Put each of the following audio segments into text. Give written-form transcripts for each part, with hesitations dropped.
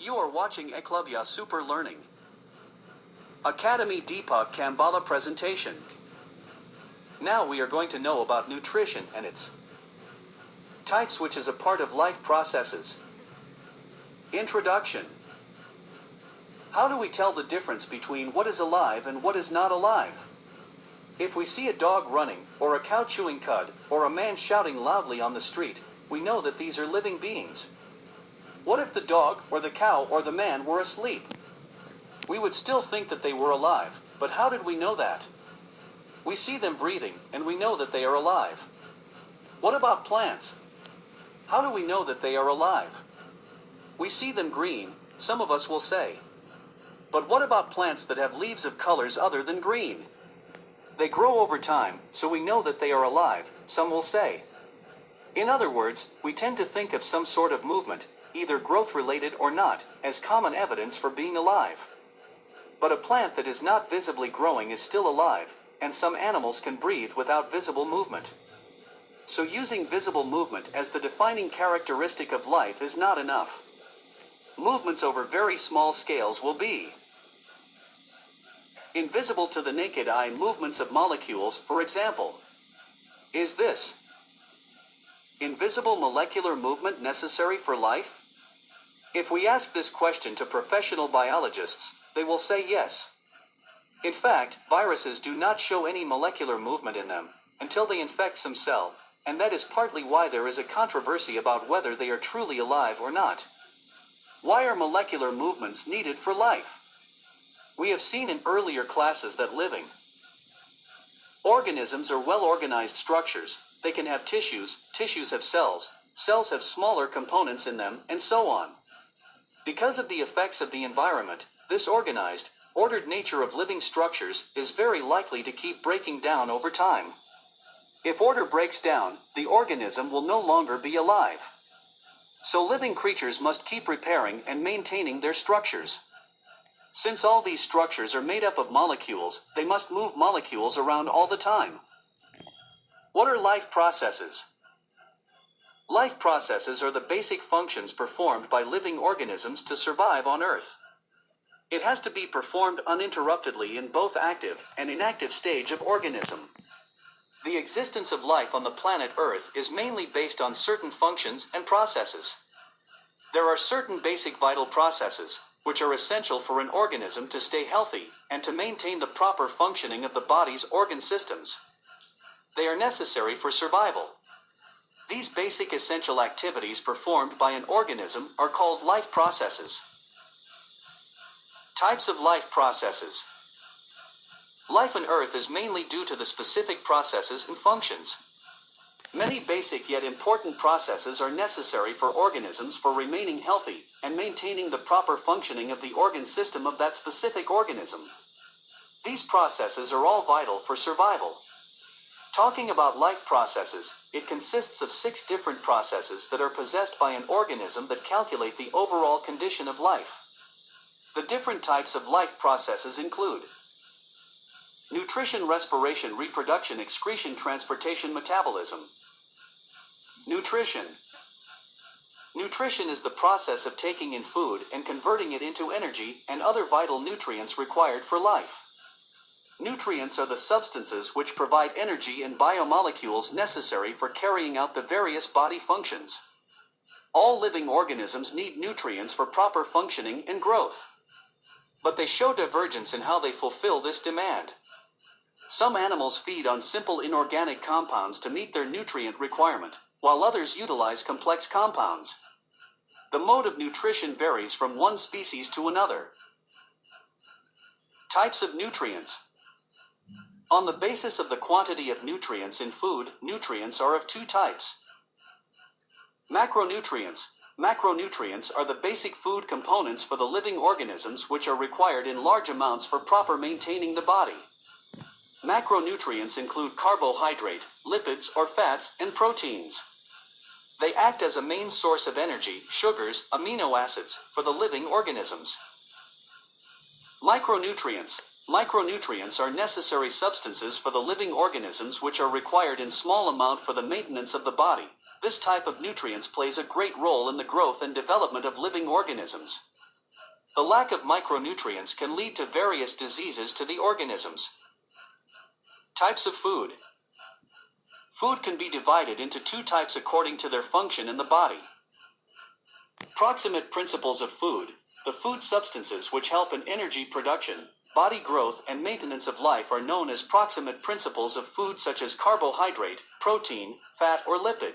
You are watching Eklavya Super Learning Academy Deepak Kambala presentation. Now we are going to know about nutrition and its types, which is a part of life processes. Introduction. How do we tell the difference between what is alive and what is not alive? If we see a dog running, or a cow chewing cud, or a man shouting loudly on the street, we know that these are living beings. What if the dog, or the cow, or the man were asleep? We would still think that they were alive, but how did we know that? We see them breathing, and we know that they are alive. What about plants? How do we know that they are alive? We see them green, some of us will say. But what about plants that have leaves of colors other than green? They grow over time, so we know that they are alive, some will say. In other words, we tend to think of some sort of movement, either growth-related or not, as common evidence for being alive. But a plant that is not visibly growing is still alive, and some animals can breathe without visible movement. So using visible movement as the defining characteristic of life is not enough. Movements over very small scales will be invisible to the naked eye. Movements of molecules, for example. Is this invisible molecular movement necessary for life? If we ask this question to professional biologists, they will say yes. In fact, viruses do not show any molecular movement in them until they infect some cell, and that is partly why there is a controversy about whether they are truly alive or not. Why are molecular movements needed for life? We have seen in earlier classes that living organisms are well-organized structures. They can have tissues, tissues have cells, cells have smaller components in them, and so on. Because of the effects of the environment, this organized, ordered nature of living structures is very likely to keep breaking down over time. If order breaks down, the organism will no longer be alive. So living creatures must keep repairing and maintaining their structures. Since all these structures are made up of molecules, they must move molecules around all the time. What are life processes? Life processes are the basic functions performed by living organisms to survive on Earth. It has to be performed uninterruptedly in both active and inactive stage of organism. The existence of life on the planet Earth is mainly based on certain functions and processes. There are certain basic vital processes, which are essential for an organism to stay healthy and to maintain the proper functioning of the body's organ systems. They are necessary for survival. These basic essential activities performed by an organism are called life processes. Types of life processes. Life on Earth is mainly due to the specific processes and functions. Many basic yet important processes are necessary for organisms for remaining healthy and maintaining the proper functioning of the organ system of that specific organism. These processes are all vital for survival. Talking about life processes, it consists of 6 different processes that are possessed by an organism that calculate the overall condition of life. The different types of life processes include nutrition, respiration, reproduction, excretion, transportation, metabolism. Nutrition. Nutrition is the process of taking in food and converting it into energy and other vital nutrients required for life. Nutrients are the substances which provide energy and biomolecules necessary for carrying out the various body functions. All living organisms need nutrients for proper functioning and growth. But they show divergence in how they fulfill this demand. Some animals feed on simple inorganic compounds to meet their nutrient requirement, while others utilize complex compounds. The mode of nutrition varies from one species to another. Types of nutrients. On the basis of the quantity of nutrients in food, nutrients are of 2 types. Macronutrients. Macronutrients are the basic food components for the living organisms which are required in large amounts for proper maintaining the body. Macronutrients include carbohydrate, lipids or fats, and proteins. They act as a main source of energy, sugars, amino acids, for the living organisms. Micronutrients. Micronutrients are necessary substances for the living organisms which are required in small amount for the maintenance of the body. This type of nutrients plays a great role in the growth and development of living organisms. The lack of micronutrients can lead to various diseases to the organisms. Types of food. Food can be divided into two types according to their function in the body. Proximate principles of food. The food substances which help in energy production, body growth, and maintenance of life are known as proximate principles of food, such as carbohydrate, protein, fat, or lipid.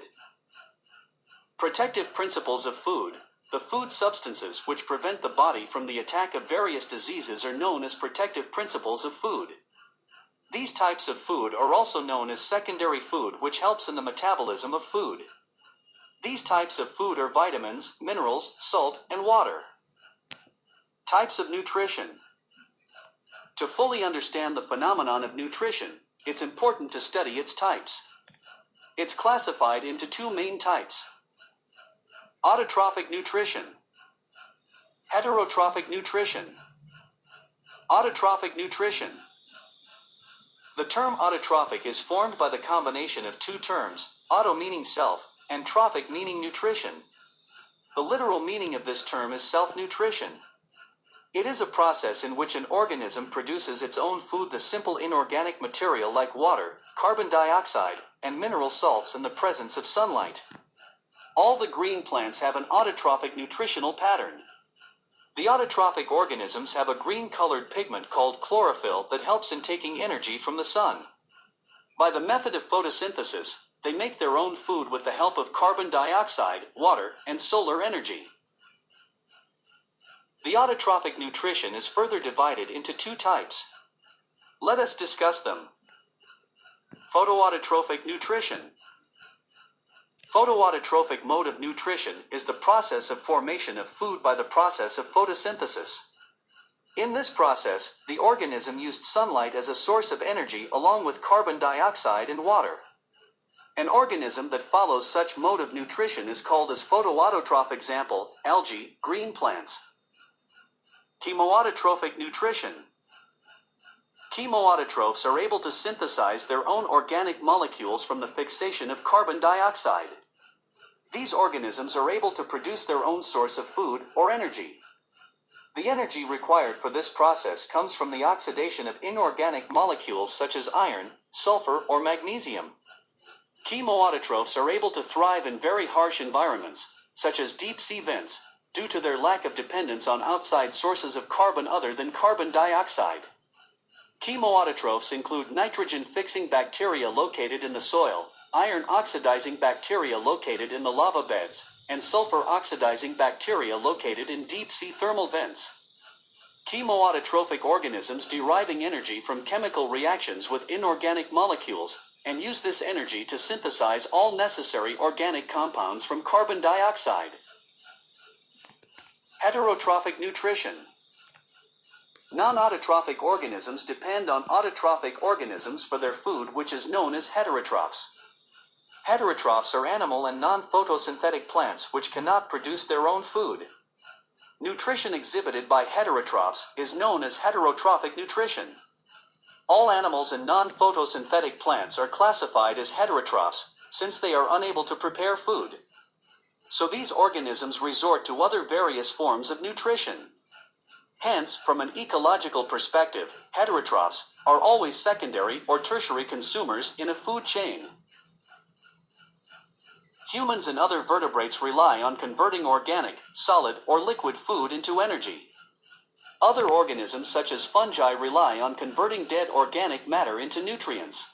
Protective principles of food. The food substances which prevent the body from the attack of various diseases are known as protective principles of food. These types of food are also known as secondary food, which helps in the metabolism of food. These types of food are vitamins, minerals, salt, and water. Types of nutrition. To fully understand the phenomenon of nutrition, it's important to study its types. It's classified into two main types. Autotrophic nutrition. Heterotrophic nutrition. Autotrophic nutrition. The term autotrophic is formed by the combination of two terms, auto meaning self, and trophic meaning nutrition. The literal meaning of this term is self-nutrition. It is a process in which an organism produces its own food, the simple inorganic material like water, carbon dioxide, and mineral salts in the presence of sunlight. All the green plants have an autotrophic nutritional pattern. The autotrophic organisms have a green-colored pigment called chlorophyll that helps in taking energy from the sun. By the method of photosynthesis, they make their own food with the help of carbon dioxide, water, and solar energy. The autotrophic nutrition is further divided into two types. Let us discuss them. Photoautotrophic nutrition. Photoautotrophic mode of nutrition is the process of formation of food by the process of photosynthesis. In this process, the organism used sunlight as a source of energy along with carbon dioxide and water. An organism that follows such mode of nutrition is called as photoautotroph. Example, algae, green plants. Chemoautotrophic nutrition. Chemoautotrophs are able to synthesize their own organic molecules from the fixation of carbon dioxide. These organisms are able to produce their own source of food or energy. The energy required for this process comes from the oxidation of inorganic molecules such as iron, sulfur, or magnesium. Chemoautotrophs are able to thrive in very harsh environments, such as deep-sea vents, due to their lack of dependence on outside sources of carbon other than carbon dioxide. Chemoautotrophs include nitrogen-fixing bacteria located in the soil, iron-oxidizing bacteria located in the lava beds, and sulfur-oxidizing bacteria located in deep-sea thermal vents. Chemoautotrophic organisms deriving energy from chemical reactions with inorganic molecules, and use this energy to synthesize all necessary organic compounds from carbon dioxide. Heterotrophic nutrition. Non-autotrophic organisms depend on autotrophic organisms for their food, which is known as heterotrophs. Heterotrophs are animal and non-photosynthetic plants which cannot produce their own food. Nutrition exhibited by heterotrophs is known as heterotrophic nutrition. All animals and non-photosynthetic plants are classified as heterotrophs, since they are unable to prepare food. So these organisms resort to other various forms of nutrition. Hence, from an ecological perspective, heterotrophs are always secondary or tertiary consumers in a food chain. Humans and other vertebrates rely on converting organic, solid, or liquid food into energy. Other organisms such as fungi rely on converting dead organic matter into nutrients.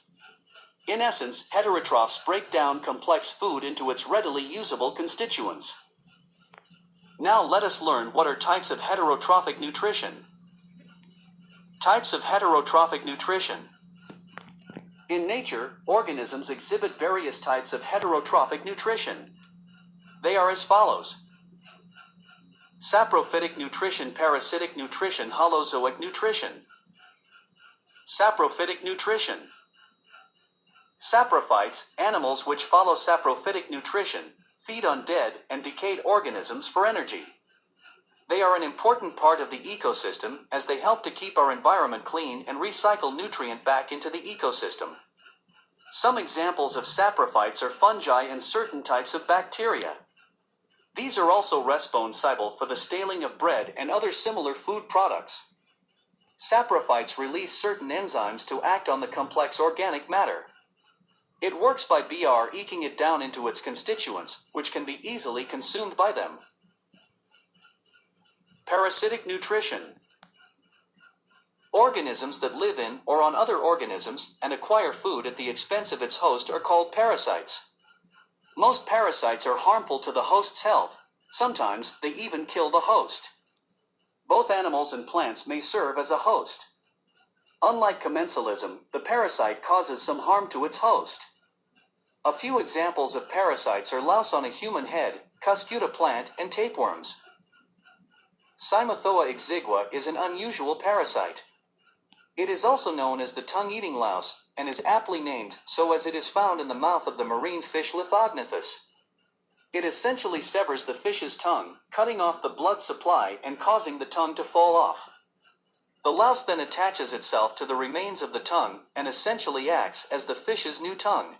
In essence, heterotrophs break down complex food into its readily usable constituents. Now let us learn what are types of heterotrophic nutrition. Types of heterotrophic nutrition. In nature, organisms exhibit various types of heterotrophic nutrition. They are as follows. Saprophytic nutrition, parasitic nutrition, holozoic nutrition. Saprophytic nutrition. Saprophytes, animals which follow saprophytic nutrition, feed on dead and decayed organisms for energy. They are an important part of the ecosystem as they help to keep our environment clean and recycle nutrient back into the ecosystem. Some examples of saprophytes are fungi and certain types of bacteria. These are also responsible for the staling of bread and other similar food products. Saprophytes release certain enzymes to act on the complex organic matter. It works by breaking it down into its constituents, which can be easily consumed by them. Parasitic nutrition. Organisms that live in or on other organisms and acquire food at the expense of its host are called parasites. Most parasites are harmful to the host's health. Sometimes they even kill the host. Both animals and plants may serve as a host. Unlike commensalism, the parasite causes some harm to its host. A few examples of parasites are louse on a human head, cuscuta plant, and tapeworms. Cymothoa exigua is an unusual parasite. It is also known as the tongue-eating louse, and is aptly named so as it is found in the mouth of the marine fish Lithognathus. It essentially severs the fish's tongue, cutting off the blood supply and causing the tongue to fall off. The louse then attaches itself to the remains of the tongue and essentially acts as the fish's new tongue.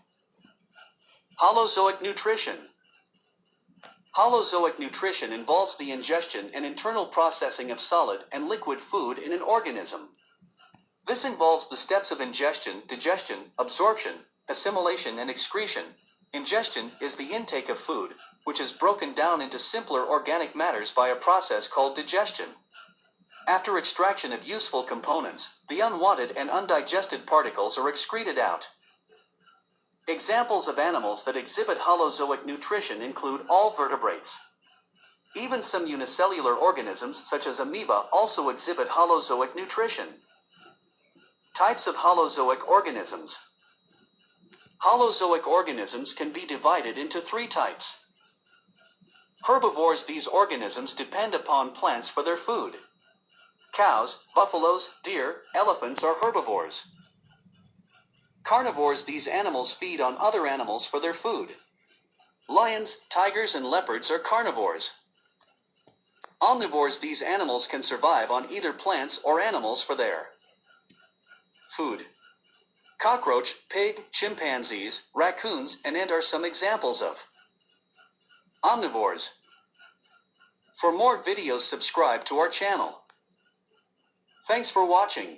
Holozoic nutrition. Holozoic nutrition involves the ingestion and internal processing of solid and liquid food in an organism. This involves the steps of ingestion, digestion, absorption, assimilation, and excretion. Ingestion is the intake of food, which is broken down into simpler organic matters by a process called digestion. After extraction of useful components, the unwanted and undigested particles are excreted out. Examples of animals that exhibit holozoic nutrition include all vertebrates. Even some unicellular organisms, such as amoeba, also exhibit holozoic nutrition. Types of holozoic organisms. Holozoic organisms can be divided into three types. Herbivores. These organisms depend upon plants for their food. Cows, buffaloes, deer, elephants are herbivores. Carnivores. These animals feed on other animals for their food. Lions, tigers, and leopards are carnivores. Omnivores. These animals can survive on either plants or animals for their food. Cockroach, pig, chimpanzees, raccoons, and ant are some examples of omnivores. For more videos, subscribe to our channel. Thanks for watching.